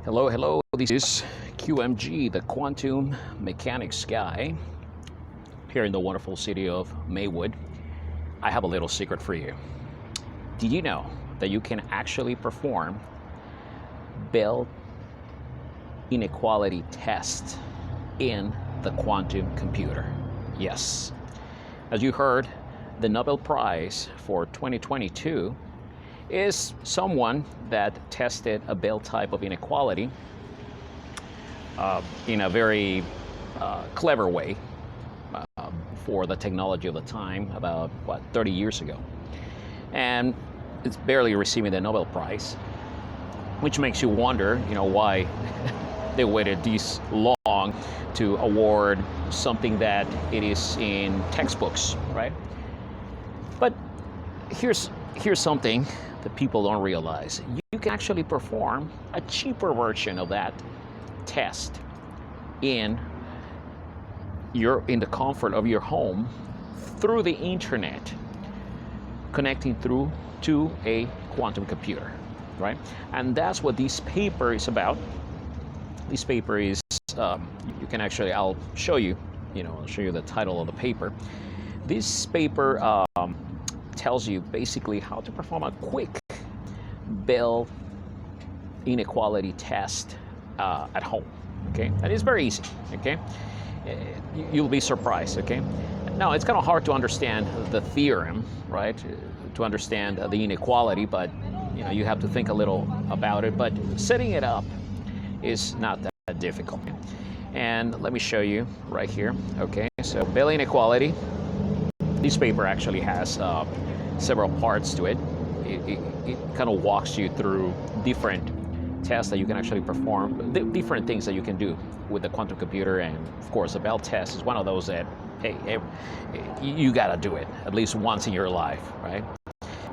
Hello, hello. This is QMG, the quantum mechanics guy, here in the wonderful city of Maywood. I have a little secret for you. Did you know that you can actually perform Bell inequality test in the quantum computer? Yes. As you heard, the Nobel Prize for 2022 is someone that tested a Bell type of inequality in a very clever way for the technology of the time, about 30 years ago. And it's barely receiving the Nobel Prize, which makes you wonder, why they waited this long to award something that it is in textbooks, right? But here's something that people don't realize. You can actually perform a cheaper version of that test in the comfort of your home through the internet, connecting through to a quantum computer, right? And that's what this paper is about. This paper is, you can actually, I'll show you, I'll show you the title of the paper. This paper tells you basically how to perform a quick Bell inequality test at home, okay? And it's very easy, okay? You'll be surprised, okay? Now, it's kind of hard to understand the theorem, right? To understand the inequality, but you have to think a little about it. But setting it up is not that difficult. And let me show you right here, okay? So Bell inequality. This paper actually has several parts to it. It kind of walks you through different tests that you can actually perform, different things that you can do with the quantum computer. And of course, the Bell test is one of those that, hey, you gotta do it at least once in your life, right?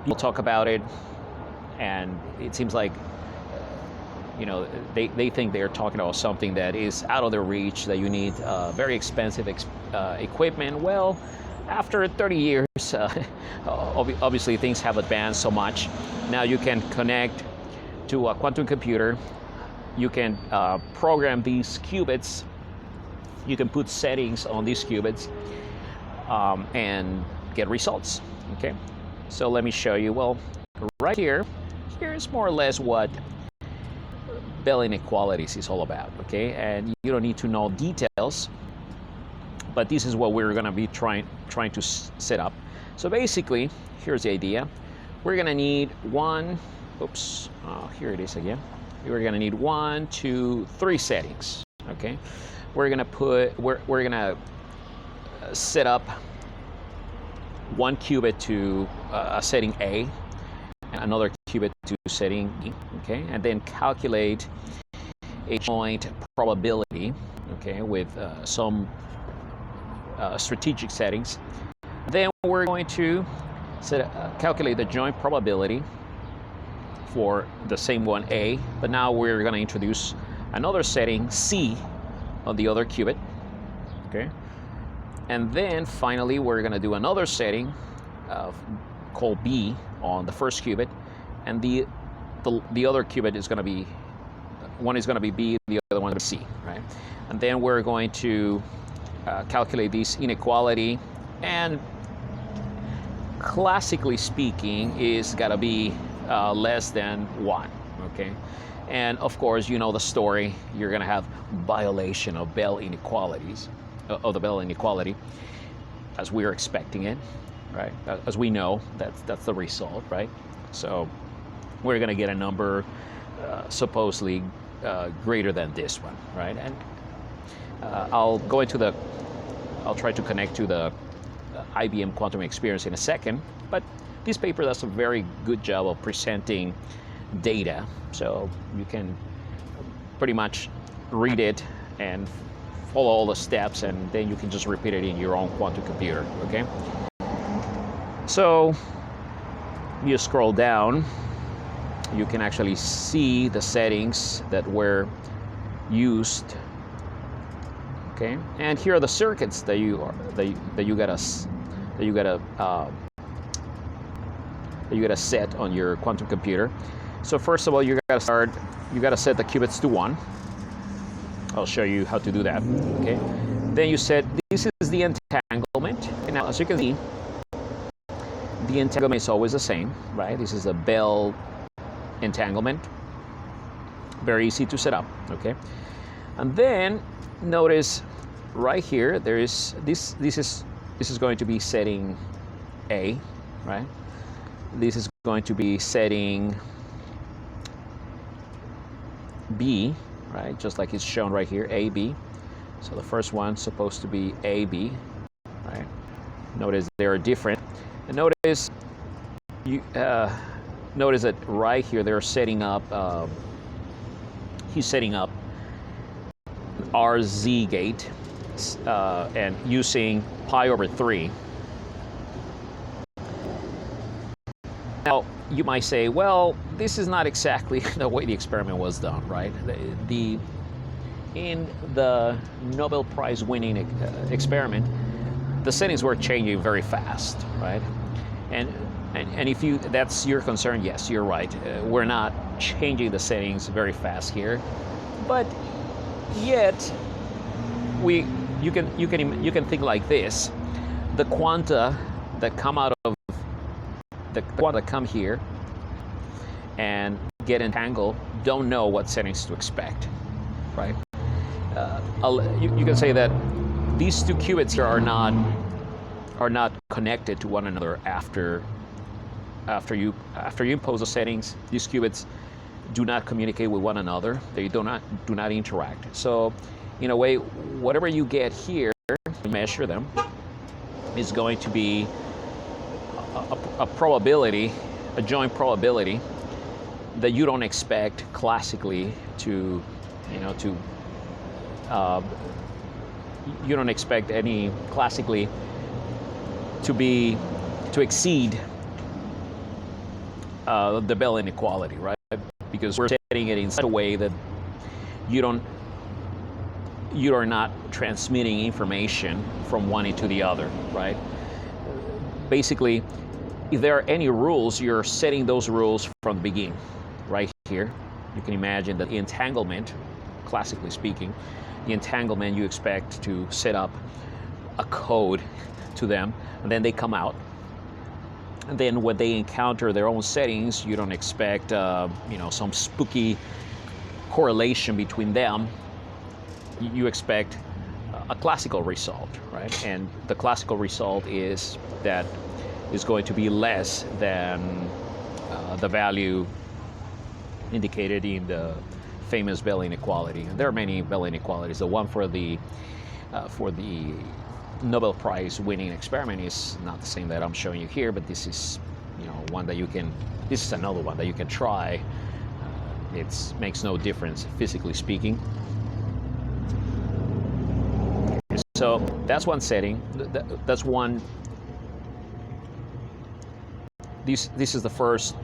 We'll talk about it, and it seems like, they think they're talking about something that is out of their reach, that you need very expensive equipment. Well, after 30 years, obviously things have advanced so much. Now you can connect to a quantum computer. You can program these qubits. You can put settings on these qubits and get results, okay? So let me show you. Well, right here's more or less what Bell inequalities is all about, okay? And you don't need to know details, but this is what we're going to be trying to set up. So basically, here's the idea. We're going to need here it is again. We're going to need 1, 2, 3 settings, okay? We're going to set up one qubit to a setting A, and another qubit to setting B, okay? And then calculate a joint probability, okay, with some strategic settings. Then we're going to calculate the joint probability for the same one A, but now we're going to introduce another setting C on the other qubit, okay? And then finally we're going to do another setting called B on the first qubit, and the other qubit is going to be, one is going to be B, the other one is C, right? And then we're going to calculate this inequality, and classically speaking is got to be less than 1, okay? And of course, the story, you're going to have violation of Bell inequalities, of the Bell inequality, as we're expecting it, right? As we know, that's the result, right? So we're going to get a number supposedly greater than this one, right? And I'll try to connect to the IBM quantum experience in a second, but this paper does a very good job of presenting data, so you can pretty much read it and follow all the steps, and then you can just repeat it in your own quantum computer, okay? So you scroll down, you can actually see the settings that were used, okay? And here are the circuits that you gotta set on your quantum computer. So first of all, you gotta set the qubits to 1. I'll show you how to do that, okay? Then you set, this is the entanglement. And now, as you can see, the entanglement is always the same, right? This is a Bell entanglement. Very easy to set up, okay? And then notice right here, there is this is going to be setting A, right? This is going to be setting B, right? Just like it's shown right here, A, B. So the first one's supposed to be A, B, right? Notice they are different. And notice notice that right here they're setting up. He's setting up RZ gate and using pi over 3. Now, you might say, well, this is not exactly the way the experiment was done, right? In the Nobel Prize winning experiment, the settings were changing very fast, right? And if that's your concern, yes, you're right. We're not changing the settings very fast here, but yet you can think like this: the quanta that come here and get entangled don't know what settings to expect, right? You can say that these two qubits here are not connected to one another after you impose the settings. These qubits do not communicate with one another. They do not interact. So, in a way, whatever you get here, measure them, is going to be a probability, a joint probability that you don't expect classically to, you don't expect any classically to exceed the Bell inequality, right? Because we're setting it in such a way that you are not transmitting information from one into the other, right? Basically, if there are any rules, you're setting those rules from the beginning. Right here, you can imagine that the entanglement, classically speaking, the entanglement, you expect to set up a code to them, and then they come out. And then when they encounter their own settings, you don't expect, some spooky correlation between them. You expect a classical result, right? And the classical result is that is going to be less than the value indicated in the famous Bell inequality. And there are many Bell inequalities. The one for the Nobel Prize winning experiment is not the same that I'm showing you here, but this is, one that you can. This is another one that you can try. It makes no difference physically speaking. So that's one setting. That's one. This is the first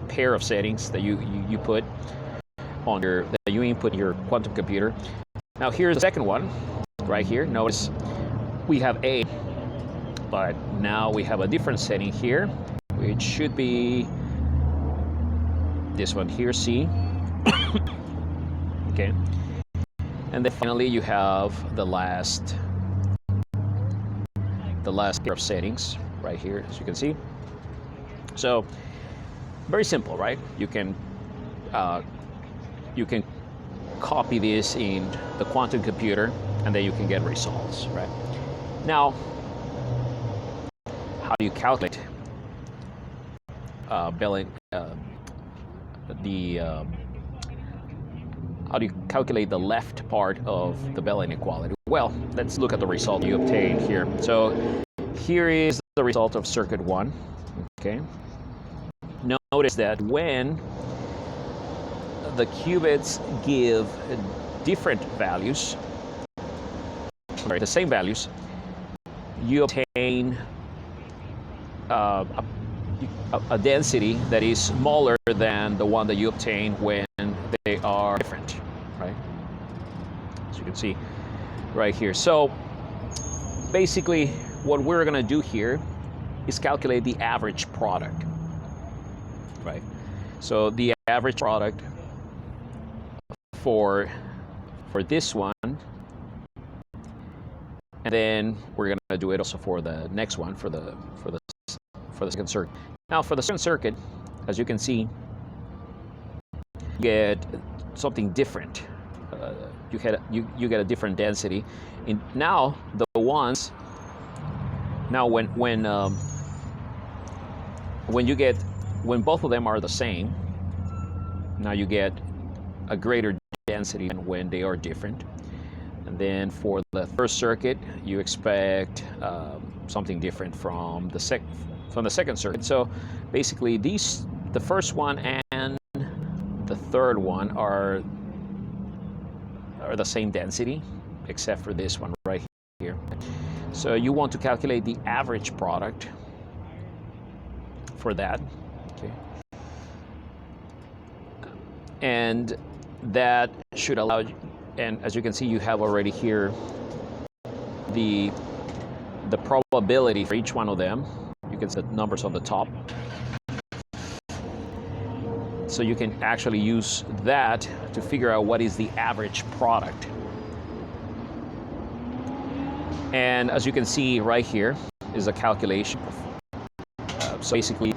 pair of settings that you put on that you input in your quantum computer. Now here's the second one, right here. Notice we have A, but now we have a different setting here, which should be this one here, C. Okay. And then finally you have the last pair of settings right here, as you can see. So very simple, right? You can copy this in the quantum computer, and then you can get results, right? Now, how do you calculate how do you calculate the left part of the Bell inequality? Well, let's look at the result you obtained here. So here is the result of circuit 1, okay? Notice that when the qubits give different values, the same values, you obtain a density that is smaller than the one that you obtain when they are different, right? As you can see right here. So basically what we're going to do here is calculate the average product, right? So the average product for this one, and then we're going to do it also for the next one, for the second circuit. Now for the second circuit, as you can see, you get something different. You get a different density. Now the ones, now when both of them are the same, now you get a greater density than when they are different. And then for the first circuit, you expect something different from the second circuit. So basically, the first one and the third one are the same density, except for this one right here. So you want to calculate the average product for that. Okay. And that should allow you, and as you can see, you have already here the probability for each one of them. You can set numbers on the top. So you can actually use that to figure out what is the average product. And as you can see right here is a calculation. So basically,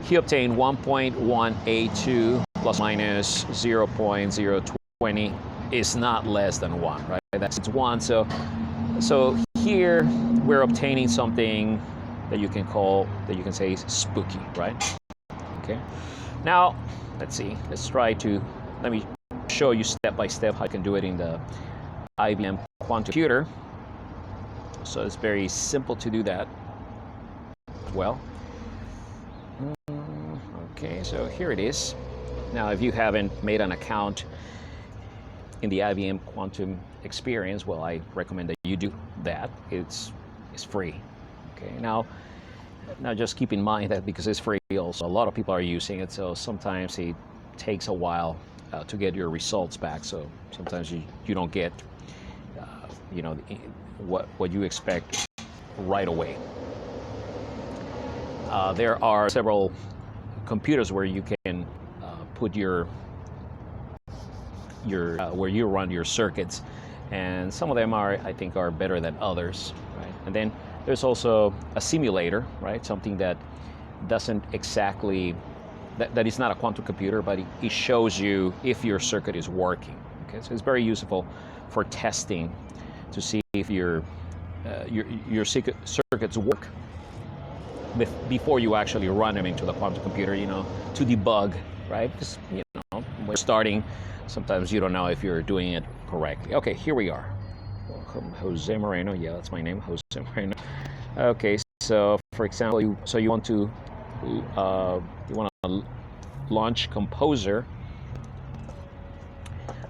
he obtained 1.182 plus minus 0.020 is not less than 1, right? It's 1. So here we're obtaining something that you can say is spooky, right? Okay. Now, let's see. Let me show you step by step how you can do it in the IBM quantum computer. So it's very simple to do that as well. Okay, so here it is. Now, if you haven't made an account in the IBM Quantum Experience, well, I recommend that you do that. It's free. Okay. Now just keep in mind that because it's free, also a lot of people are using it, so sometimes it takes a while to get your results back. So sometimes you don't get what you expect right away. There are several computers where you can put your where you run your circuits, and some of them I think are better than others, right? And then there's also a simulator, right? Something that doesn't exactly that is not a quantum computer, but it shows you if your circuit is working. Okay, so it's very useful for testing to see if your circuits work before you actually run them into the quantum computer, to debug, right? Because, when you're starting, sometimes you don't know if you're doing it correctly. Okay, here we are. Welcome, Jose Moreno. Yeah, that's my name, Jose Moreno. Okay, so for example, you want to launch Composer.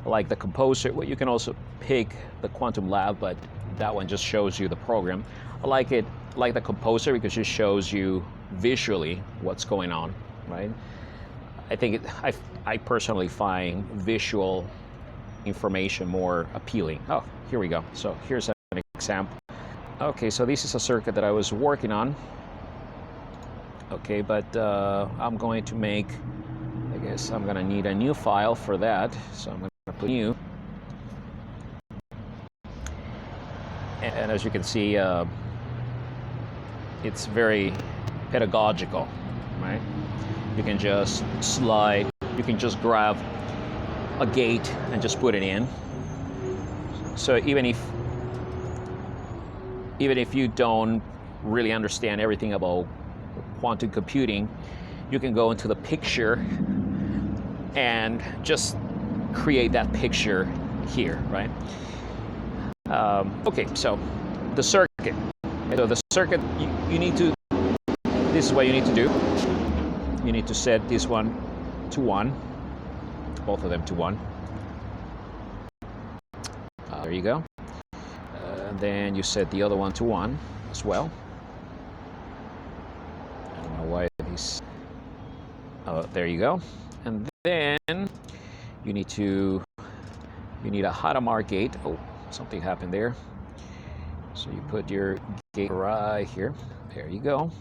Like the Composer, well, you can also pick the Quantum Lab, but that one just shows you the program. I like the Composer because it shows you visually what's going on, right? I personally find visual information more appealing. Oh, here we go. So here's an example. Okay, so this is a circuit that I was working on. Okay, but I'm going to make, I guess I'm going to need a new file for that. So I'm going to put new. And as you can see, it's very pedagogical, right? You can just slide, you can just grab a gate and just put it in. So even if you don't really understand everything about quantum computing, you can go into the picture and just create that picture here, right? Okay, so the circuit. So the circuit, you need to, this is what you need to do. You need to set this one to 1, both of them to 1. There you go. Then you set the other one to 1 as well. I don't know why these. Oh, there you go. And then you need a Hadamard gate. Oh, something happened there. So you put your gate right here. There you go.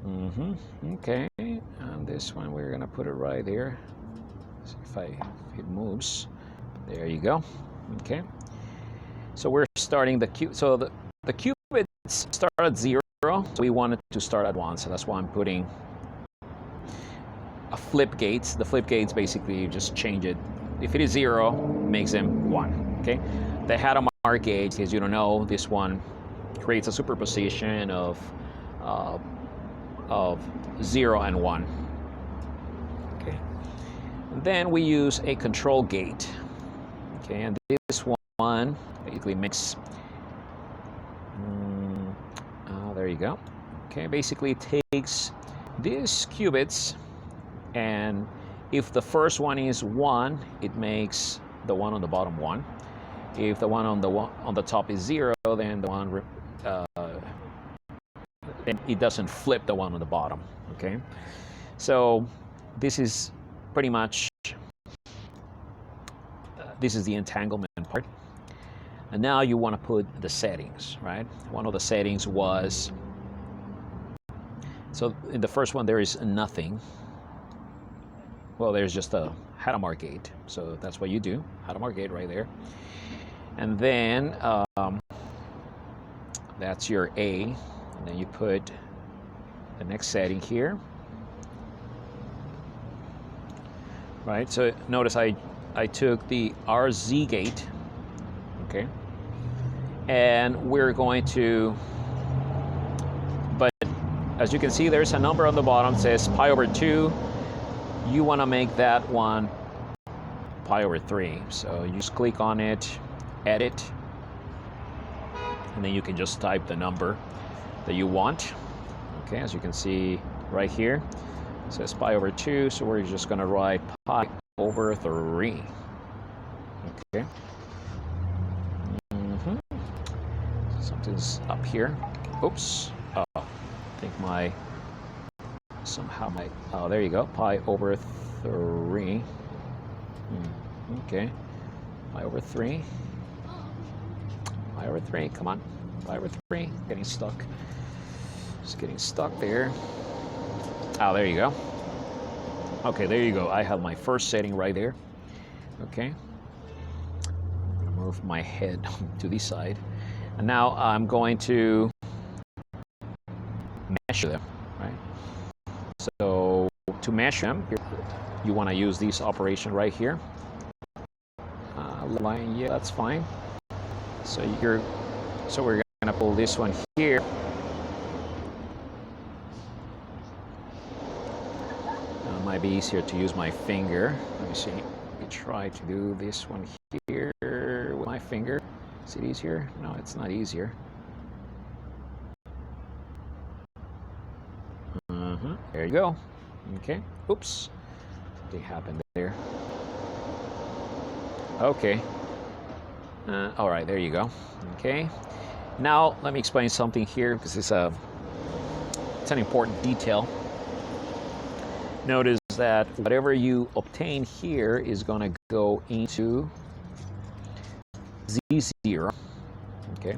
Okay, and this one we're gonna put it right there. See if it moves. There you go. Okay. So we're starting the cube. So the qubits start at 0. So we want it to start at 1. So that's why I'm putting a flip gate. The flip gates basically just change it. If it is 0, makes them 1. Okay. The Hadamard gate, as you don't know, this one creates a superposition of 0 and 1. Okay. And then we use a control gate. Okay, and this one basically makes. There you go. Okay, basically it takes these qubits, and if the first one is 1, it makes the one on the bottom 1. If the one on the top is 0, then the one then it doesn't flip the one on the bottom. Okay, so this is pretty much this is the entanglement part. And now you want to put the settings, right? One of the settings was, so in the first one there is nothing. Well, there's just a Hadamard gate, so that's what you do, Hadamard gate right there. And then that's your A, and then you put the next setting here. Right, so notice I took the RZ gate, okay, and we're going to, but as you can see, there's a number on the bottom, says pi over 2. You want to make that one pi over 3. So you just click on it, edit, and then you can just type the number that you want. Okay, as you can see right here, it says pi over 2, so we're just going to write pi over 3. Okay. Something's up here. Oops. Oh, I think oh, there you go. Pi over 3. Okay. Pi over 3. Pi over 3. Come on. Pi over 3. Getting stuck. Just getting stuck there. Oh, there you go. Okay, there you go. I have my first setting right there. Okay. I'm gonna move my head to the side. And now I'm going to measure them, right? So to measure them, you want to use this operation right here. Line, yeah, that's fine. So we're gonna pull this one here. It might be easier to use my finger. Let me see. Let me try to do this one here with my finger. Is it easier? No, it's not easier. There you go. Okay. Oops. Something happened there. Okay. All right, there you go. Okay. Now let me explain something here because it's an important detail. Notice that whatever you obtain here is going to go into Z0, okay,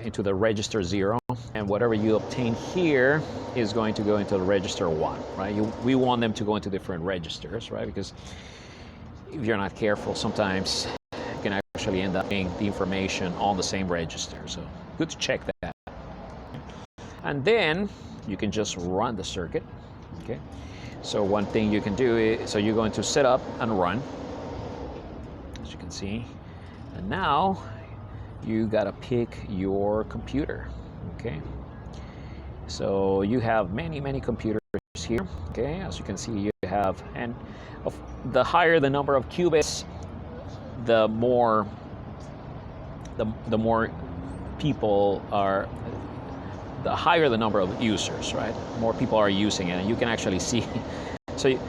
into the register 0, and whatever you obtain here is going to go into the register 1, right? We want them to go into different registers, right? Because if you're not careful, sometimes you can actually end up getting the information on the same register. So good to check that. And then you can just run the circuit, okay? So one thing you can do is, so you're going to set up and run, as you can see. And now you gotta pick your computer, okay? So you have many computers here, okay? As you can see, you have, and the higher the number of qubits, the more people are, the higher the number of users, right? More people are using it, and you can actually see, so you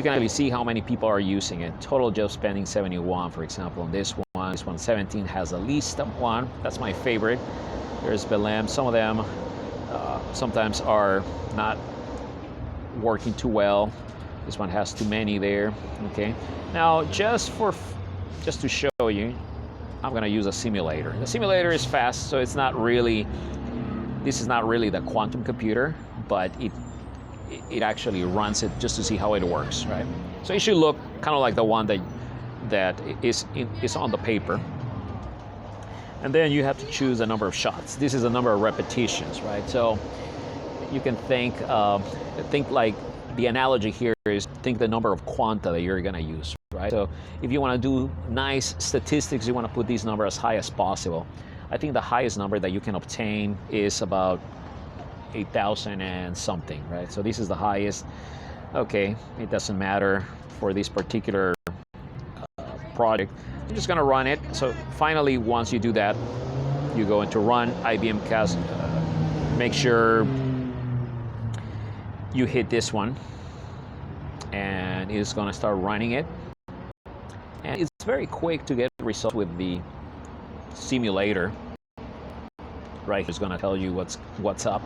can actually see how many people are using it. Total just spending 71, for example, on this one. This one 17 has the least one. That's my favorite. There's Belém. Some of them sometimes are not working too well. This one has too many there. Okay. Now, just to show you, I'm going to use a simulator. The simulator is fast, so it's not really This is not really the quantum computer, but it actually runs it just to see how it works, right? So it should look kind of like the one that is on the paper. And then you have to choose a number of shots. This is a number of repetitions, right? So you can think like the analogy here is think the number of quanta that you're going to use, right? So if you want to do nice statistics, you want to put these numbers as high as possible. I think the highest number that you can obtain is about 8,000 and something, right? So this is the highest. Okay, it doesn't matter for this particular project. I'm just going to run it. So finally, once you do that, you go into run IBM cast. Make sure you hit this one, and it's going to start running it. And it's very quick to get results with the simulator. Right, it's going to tell you what's up,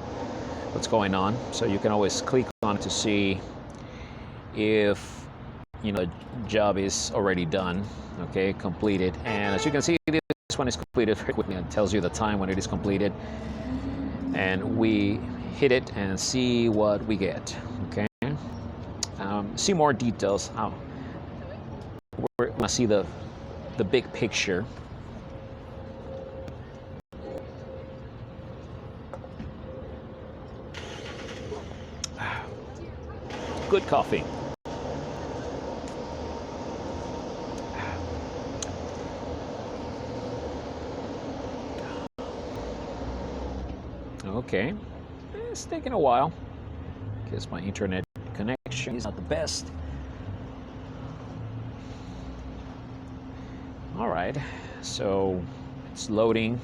what's going on. So you can always click on it to see if the job is already done, okay, completed. And as you can see, this one is completed very quickly. It tells you the time when it is completed, and we hit it and see what we get. Okay, see more details. We're gonna see the big picture. Good coffee. Okay, it's taking a while because my internet connection is not the best. All right, so it's loading.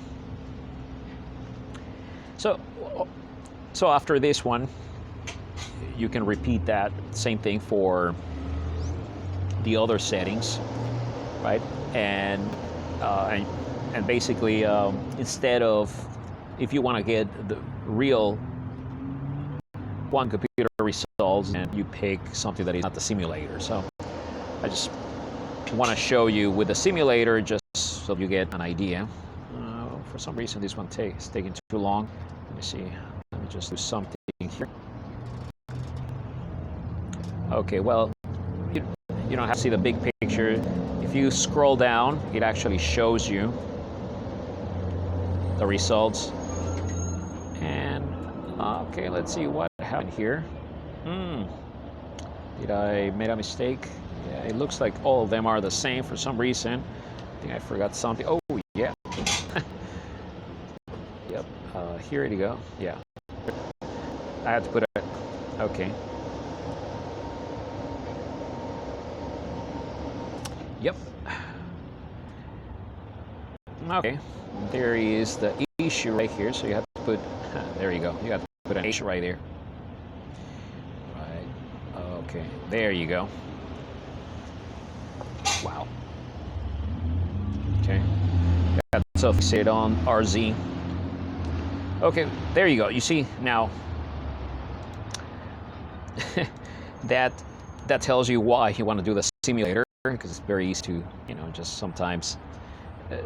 So after this one, you can repeat that same thing for the other settings, right? And basically, instead of, if you want to get the real one computer results, and you pick something that is not the simulator. So I just want to show you with the simulator just so you get an idea. For some reason, this one is taking too long. Let me see. Let me just do something here. Okay, well, you don't have to see the big picture. If you scroll down, it actually shows you the results. And okay, let's see what happened here. Did I make a mistake? Yeah, it looks like all of them are the same for some reason. I think I forgot something. Oh, yeah. Yep. Here you go. Yeah. I had to put it. Okay. Yep. Okay. There is the issue right here. So you have to put. There you go. You have to put an issue right there. Right. Okay. There you go. Wow. Okay. Got so fixated on RZ. Okay. There you go. You see now. that tells you why you want to do the simulator, because it's very easy to, just sometimes,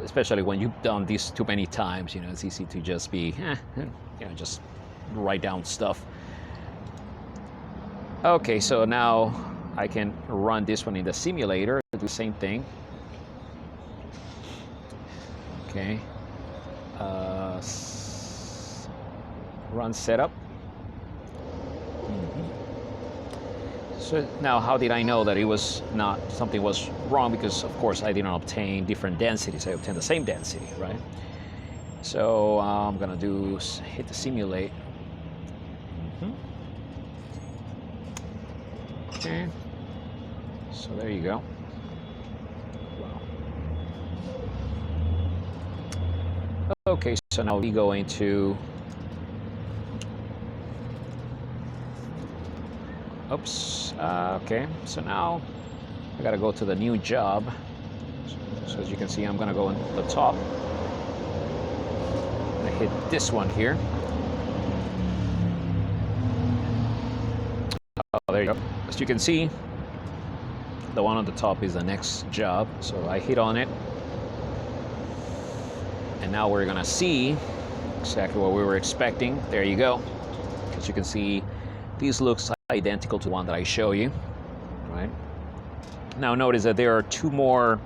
especially when you've done this too many times, it's easy to just be, just write down stuff. Okay, so now I can run this one in the simulator, do the same thing. Okay. Run setup. So now, how did I know that it was not, something was wrong? Because of course I didn't obtain different densities. I obtained the same density, right? So I'm gonna hit the simulate. Okay. So there you go. Wow. Okay, so now we go into. Oops. Okay, so now I gotta go to the new job. So as you can see, I'm gonna go on the top. I'm gonna hit this one here. Oh, there you go. As you can see, the one on the top is the next job. So I hit on it. And now we're gonna see exactly what we were expecting. There you go. As you can see, these looks identical to the one that I show you, right? Now notice that there are two more.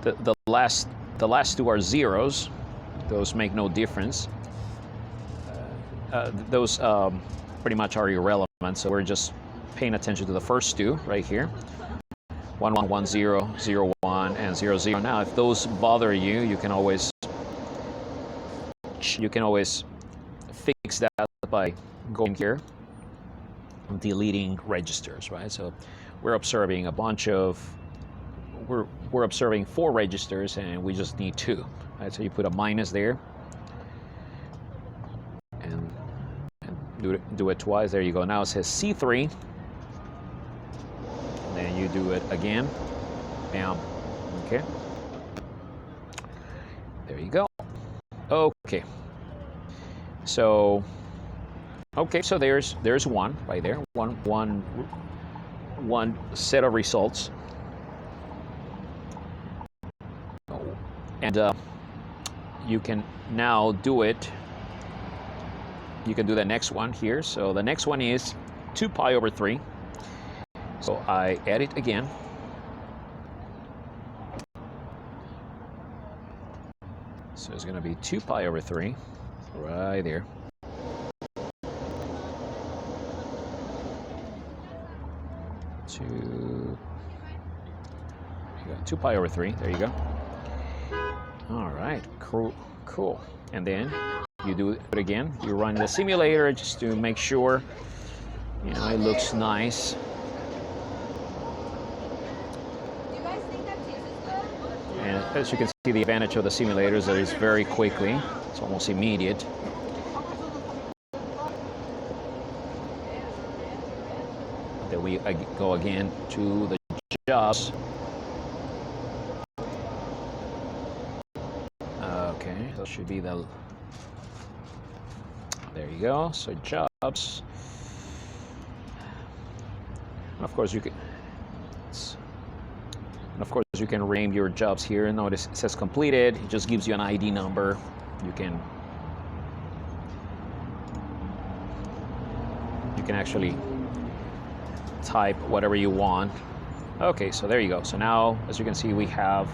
The last two are zeros. Those make no difference. Those pretty much are irrelevant. So we're just paying attention to the first two right here. 1 1 1 0 0 1 and 0 0. Now, if those bother you, you can always fix that by going here and deleting registers, right? So we're observing a bunch of we're observing 4 registers and we just need 2, right? So you put a minus there and do it twice. There you go. Now it says C3. And then you do it again. Bam. Okay. There you go. Okay. So there's one right there. One set of results. And you can now do it. You can do the next one here. So the next one is 2 pi over 3. So I edit again. So it's going to be 2 pi over 3 right there. You got 2 pi over 3. There you go. All right, cool. And then you do it again. You run the simulator just to make sure, you know, it looks nice. And as you can see, the advantage of the simulators is that it's very quickly. It's almost immediate. Then we go again to the jobs. Okay, that should be the. There you go. So jobs. And of course you can. And of course you can rename your jobs here. Notice it says completed. It just gives you an ID number. You can actually type whatever you want. Okay, so there you go. So now, as you can see, we have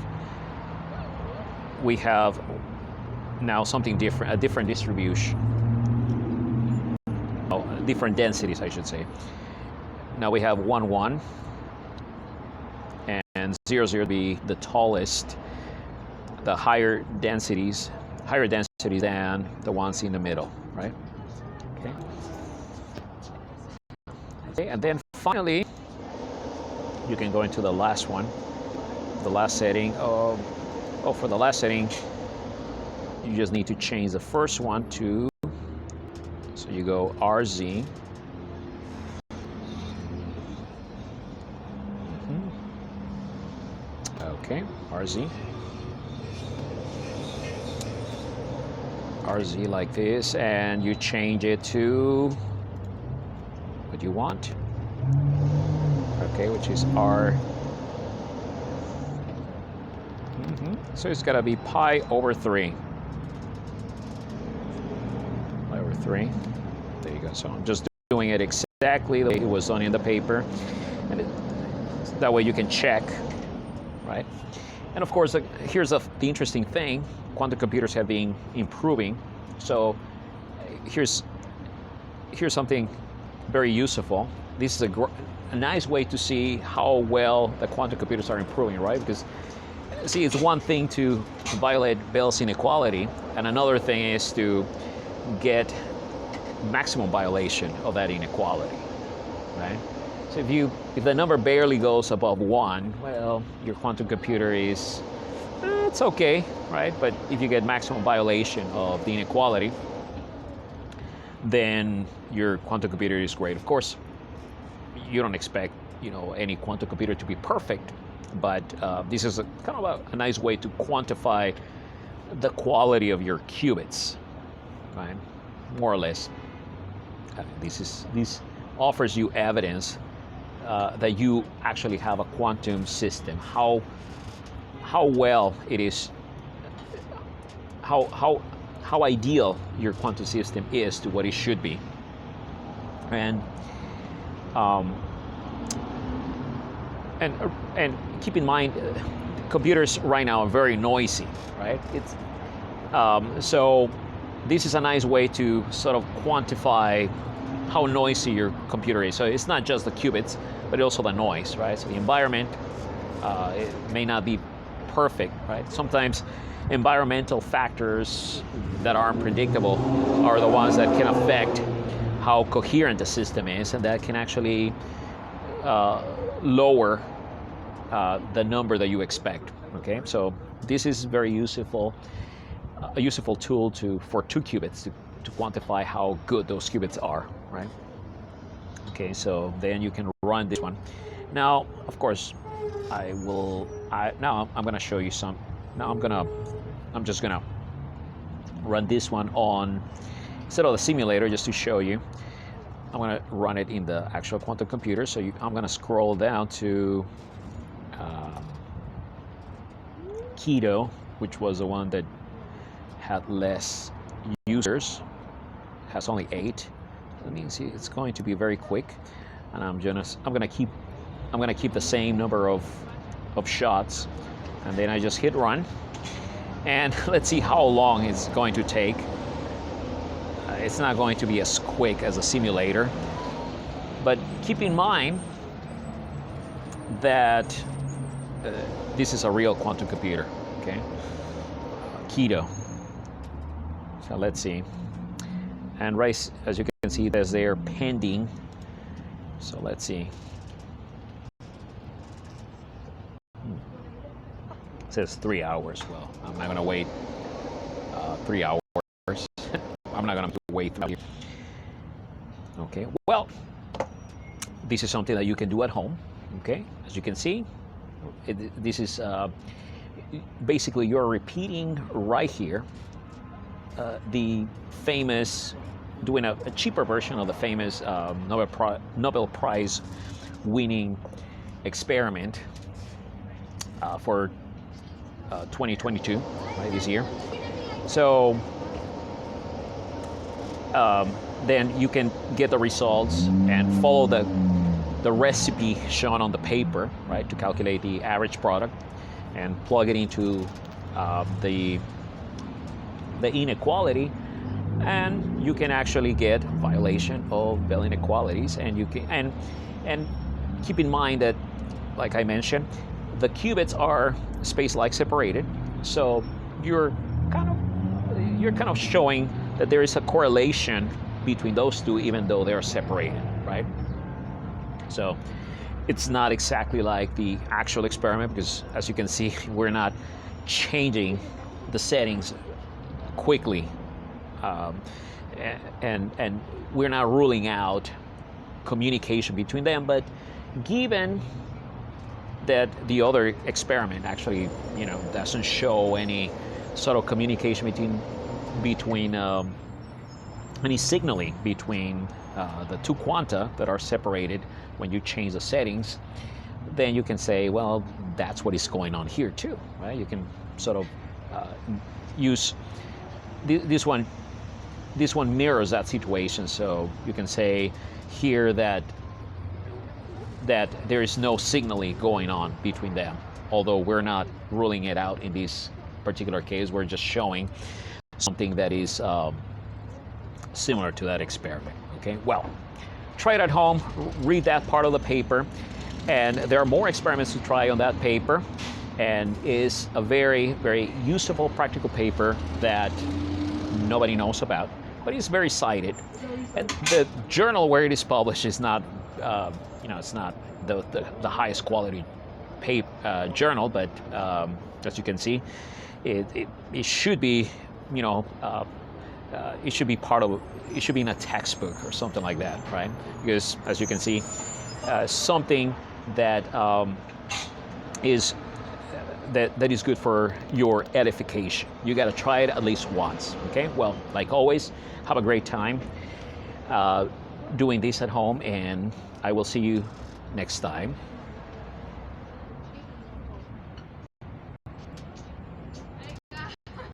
now something different, a different distribution. Oh, different densities, I should say. Now we have 1 1 and 0 0 be the tallest, the higher densities than the ones in the middle, right? Okay. Okay, and then finally, you can go into the last one, the last setting. For the last setting, you just need to change the first one to, so you go RZ. Okay, RZ like this, and you change it to what you want. Okay, which is R. So it's gotta be pi over 3. Pi over 3. There you go. So I'm just doing it exactly the way it was done in the paper, and that way you can check, right? And of course, here's the interesting thing: quantum computers have been improving. So here's something very useful. This is a nice way to see how well the quantum computers are improving, right? Because see, it's one thing to violate Bell's inequality, and another thing is to get maximum violation of that inequality, right? So if the number barely goes above 1, well, your quantum computer is, it's okay, right? But if you get maximum violation of the inequality, then your quantum computer is great. Of course, you don't expect, any quantum computer to be perfect, but this is kind of a nice way to quantify the quality of your qubits, right? More or less. This offers you evidence that you actually have a quantum system. How well it is, how ideal your quantum system is to what it should be. And and keep in mind, computers right now are very noisy, right? So this is a nice way to sort of quantify how noisy your computer is. So it's not just the qubits, but also the noise, right? So the environment, it may not be perfect, right? Sometimes environmental factors that are unpredictable are the ones that can affect how coherent the system is, and that can actually lower the number that you expect. Okay, so this is very useful, a useful tool for 2 qubits to quantify how good those qubits are, right? Okay, so then you can run this one. Now, of course, now I'm going to show you some. Now I'm just going to run this one on, instead of the simulator, just to show you. I'm going to run it in the actual quantum computer. So I'm going to scroll down to Keto, which was the one that had less users, has only 8. That means it's going to be very quick, and I'm gonna keep the same number of shots, and then I just hit run, and let's see how long it's going to take. It's not going to be as quick as a simulator, but keep in mind that this is a real quantum computer, okay? Keto. So let's see. And right, as you can see, there's there pending. So let's see. It says 3 hours. Well, I'm not going to wait 3 hours. I'm not going to wait 3 hours. Okay, well, this is something that you can do at home. Okay, as you can see, this is basically you're repeating right here the famous, doing a cheaper version of the famous Nobel Prize winning experiment for 2022, right, this year. So then you can get the results and follow the recipe shown on the paper, right, to calculate the average product and plug it into the inequality, and you can actually get violation of Bell inequalities. And you can and keep in mind that, like I mentioned, the qubits are space-like separated, so you're kind of showing that there is a correlation between those two, even though they're separated, right? So it's not exactly like the actual experiment, because as you can see, we're not changing the settings quickly, and we're not ruling out communication between them. But given that the other experiment actually, doesn't show any sort of communication between any signaling between the 2 quanta that are separated when you change the settings, then you can say, well, that's what is going on here too, right? You can sort of use this one mirrors that situation. So you can say here that there is no signaling going on between them, although we're not ruling it out in this particular case. We're just showing something that is similar to that experiment. Okay, well, try it at home, read that part of the paper, and there are more experiments to try on that paper, and is a very, very useful practical paper that nobody knows about, but it's very cited. And the journal where it is published is not, it's not the highest quality journal, but as you can see, it should be, it should be it should be in a textbook or something like that, right? Because as you can see, something that is good for your edification. You got to try it at least once. Okay. Well, like always, have a great time doing this at home, and I will see you next time.